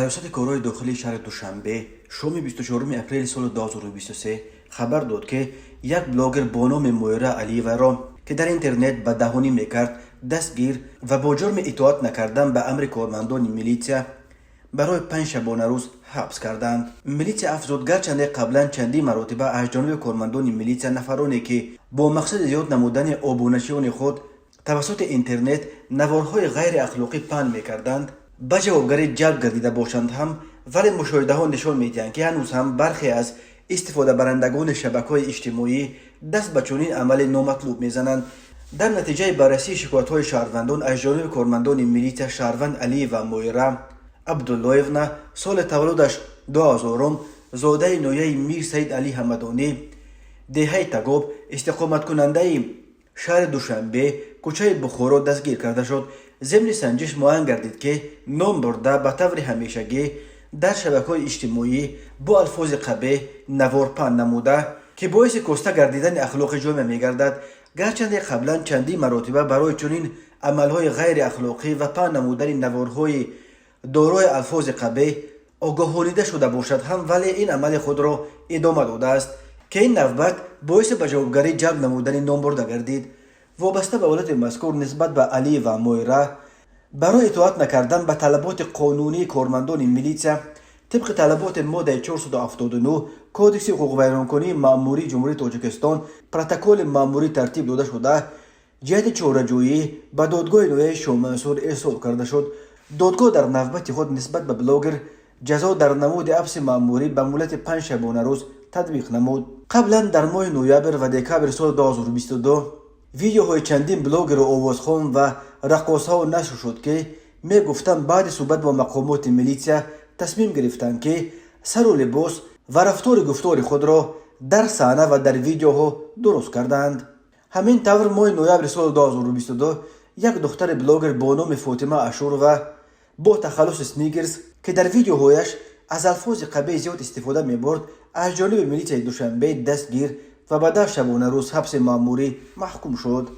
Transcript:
توسط کارهای داخلی شهر دوشنبه شام 24 اپریل سال 2023 خبر داد که یک بلاگر با نام مویرا علیوه را که در اینترنت به دهانی میکرد دستگیر و با جرم اطاعت نکردن به امر کارمندان میلیتیا برای 5 شبانه روز حبس کردند. میلیتیا افزود گرچند قبلا چندی مراتبه از جانب کارمندان میلیتیا نفرانی که با مقصد زیاد نمودن آبونشیان خود توسط اینترنت نوارهای غیر اخلاقی پهن میکردند به جوابگری جلب گردیده باشند هم، ولی مشاهده ها نشان میدهند که هنوز هم برخی از استفاده برندگان شبکه‌های اجتماعی دست به چنین عمل نامطلوب میزنند. در نتیجه بررسی شکایت های شهروندان از جانب کارمندان میلیتیا، شهروند علی و مویرا عبداللهیونا سال تولدش 2000 زاده نویه میر سید علی حمدانی دهه تگاب استقامت کننده شهر دوشنبه کوچه بخارا دستگیر کرده شد. ضمن سنجش معین گردید که نام برده به طور همیشگی در شبکه‌های اجتماعی با الفاظ قبیح نوار پهن نموده که باعث کاسته گردیدن اخلاق جامعه میگردد. گرچند قبلا چندی مراتبه برای چنین عملهای غیر اخلاقی و پهن نمودن نوارهای دارای الفاظ قبیح آگاهانیده شده باشد هم، ولی این عمل خود را ادامه داده است که این نوبت باعث به جوابگری جلب نمودن نام برده گردید. وابسته به حالت مذکور نسبت به علی و مویرا برای اطاعت نکردن به طلبات قانونی کارمندان میلیتیا طبق طلبات ماده 479 کودکس حقوق بیانکنی مأموری جمهوری تاجیکستان پروتکل مأموری ترتیب داده شده جهت چاره‌جویی به دادگاه نویه شامنصور ارسال کرده شد. دادگاه در نوبت خود نسبت به بلاگر جزا در نمود حبس مأموری به مدت 5 شبانه روز تطبیق نمود. قبلا در ماه نوامبر و دکامبر سال 2022 ویدیوهای چندین بلاگر و آوازخوان و رقاصها نشر شد که می گفتند بعد صحبت با مقامات میلیتیا تصمیم گرفتند که سر و لباس و رفتار گفتار خود را در صحنه و در ویدیوها درست کردند. همین طور ماه نوامبر سال 2022 یک دختر بلاگر با نام فاطمه اشور و با تخلص سنیکرز که در ویدیوهایش از الفاظ قبیح زیاد استفاده می برد از جانب میلیتیا دوشنبه دستگیر و به 10 شبانه روز حبس مأموری محکوم شد.